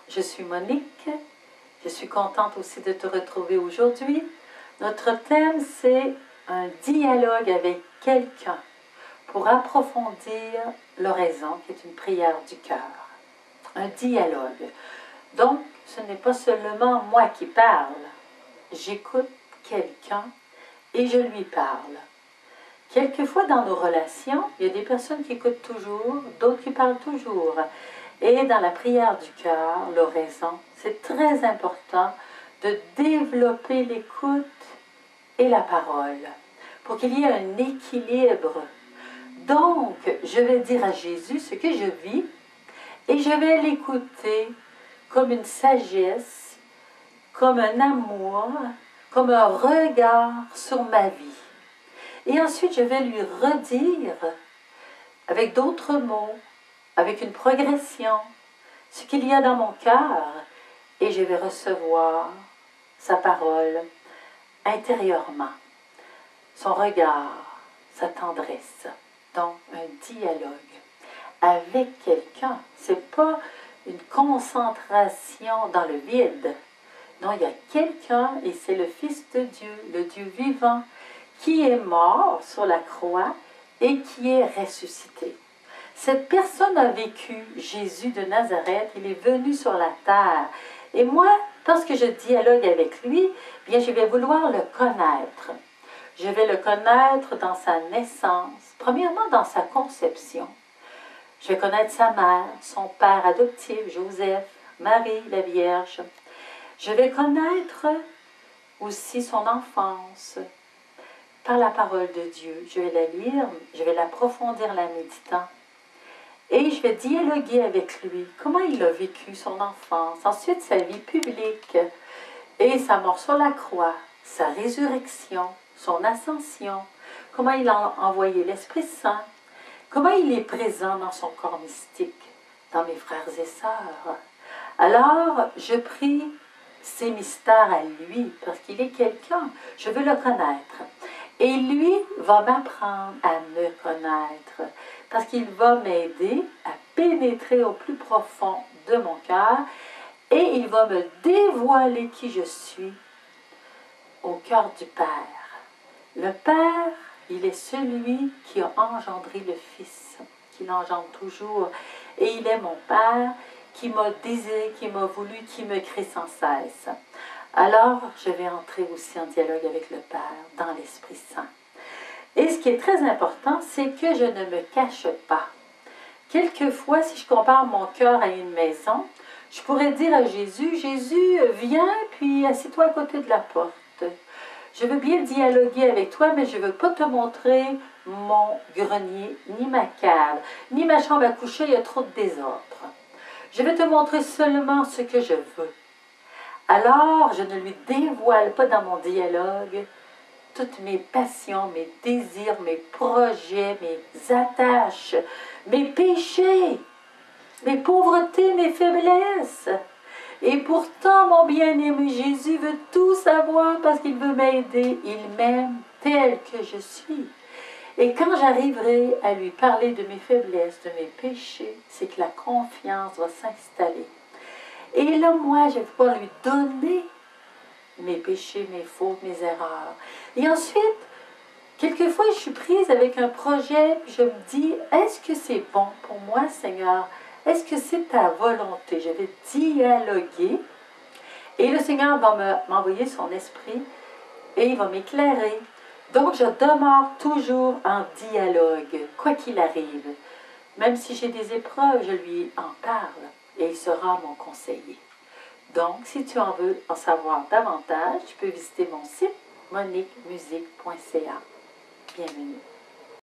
je suis Monique. Je suis contente aussi de te retrouver aujourd'hui. Notre thème, c'est un dialogue avec quelqu'un pour approfondir l'oraison, qui est une prière du cœur. Un dialogue. Donc, ce n'est pas seulement moi qui parle. J'écoute quelqu'un et je lui parle. Quelquefois, dans nos relations, il y a des personnes qui écoutent toujours, d'autres qui parlent toujours. Et dans la prière du cœur, l'oraison, c'est très important de développer l'écoute et la parole pour qu'il y ait un équilibre. Donc, je vais dire à Jésus ce que je vis et je vais l'écouter comme une sagesse, comme un amour, comme un regard sur ma vie. Et ensuite, je vais lui redire, avec d'autres mots, avec une progression, ce qu'il y a dans mon cœur, et je vais recevoir sa parole intérieurement, son regard, sa tendresse. Donc, un dialogue avec quelqu'un. Ce n'est pas une concentration dans le vide. Non, il y a quelqu'un, et c'est le Fils de Dieu, le Dieu vivant, qui est mort sur la croix et qui est ressuscité. Cette personne a vécu Jésus de Nazareth, il est venu sur la terre. Et moi, lorsque je dialogue avec lui, bien, je vais vouloir le connaître. Je vais le connaître dans sa naissance, premièrement dans sa conception. Je vais connaître sa mère, son père adoptif, Joseph, Marie, la Vierge. Je vais connaître aussi son enfance par la parole de Dieu. Je vais la lire, je vais l'approfondir en la méditant. Et je vais dialoguer avec lui. Comment il a vécu son enfance, ensuite sa vie publique et sa mort sur la croix, sa résurrection, son ascension, comment il a envoyé l'Esprit Saint, comment il est présent dans son corps mystique, dans mes frères et sœurs. Alors, je prie ces mystères à lui, parce qu'il est quelqu'un, je veux le connaître. Et lui va m'apprendre à me connaître, parce qu'il va m'aider à pénétrer au plus profond de mon cœur, et il va me dévoiler qui je suis au cœur du Père. Le Père, il est celui qui a engendré le Fils, qui l'engendre toujours, et il est mon Père, qui m'a désiré, qui m'a voulu, qui me crée sans cesse. Alors, je vais entrer aussi en dialogue avec le Père, dans l'Esprit Saint. Et ce qui est très important, c'est que je ne me cache pas. Quelquefois, si je compare mon cœur à une maison, je pourrais dire à Jésus, « Jésus, viens, puis assieds-toi à côté de la porte. Je veux bien dialoguer avec toi, mais je ne veux pas te montrer mon grenier, ni ma cave, ni ma chambre à coucher, il y a trop de désordre. Je vais te montrer seulement ce que je veux. » Alors, je ne lui dévoile pas dans mon dialogue toutes mes passions, mes désirs, mes projets, mes attaches, mes péchés, mes pauvretés, mes faiblesses. Et pourtant, mon bien-aimé Jésus veut tout savoir parce qu'il veut m'aider. Il m'aime tel que je suis. Et quand j'arriverai à lui parler de mes faiblesses, de mes péchés, c'est que la confiance va s'installer. Et là, moi, je vais pouvoir lui donner mes péchés, mes fautes, mes erreurs. Et ensuite, quelquefois, je suis prise avec un projet, puis je me dis, est-ce que c'est bon pour moi, Seigneur? Est-ce que c'est ta volonté? Je vais dialoguer. Et le Seigneur va m'envoyer son esprit et il va m'éclairer. Donc, je demeure toujours en dialogue, quoi qu'il arrive. Même si j'ai des épreuves, je lui en parle et il sera mon conseiller. Donc, si tu en veux en savoir davantage, tu peux visiter mon site moniquemusique.ca. Bienvenue.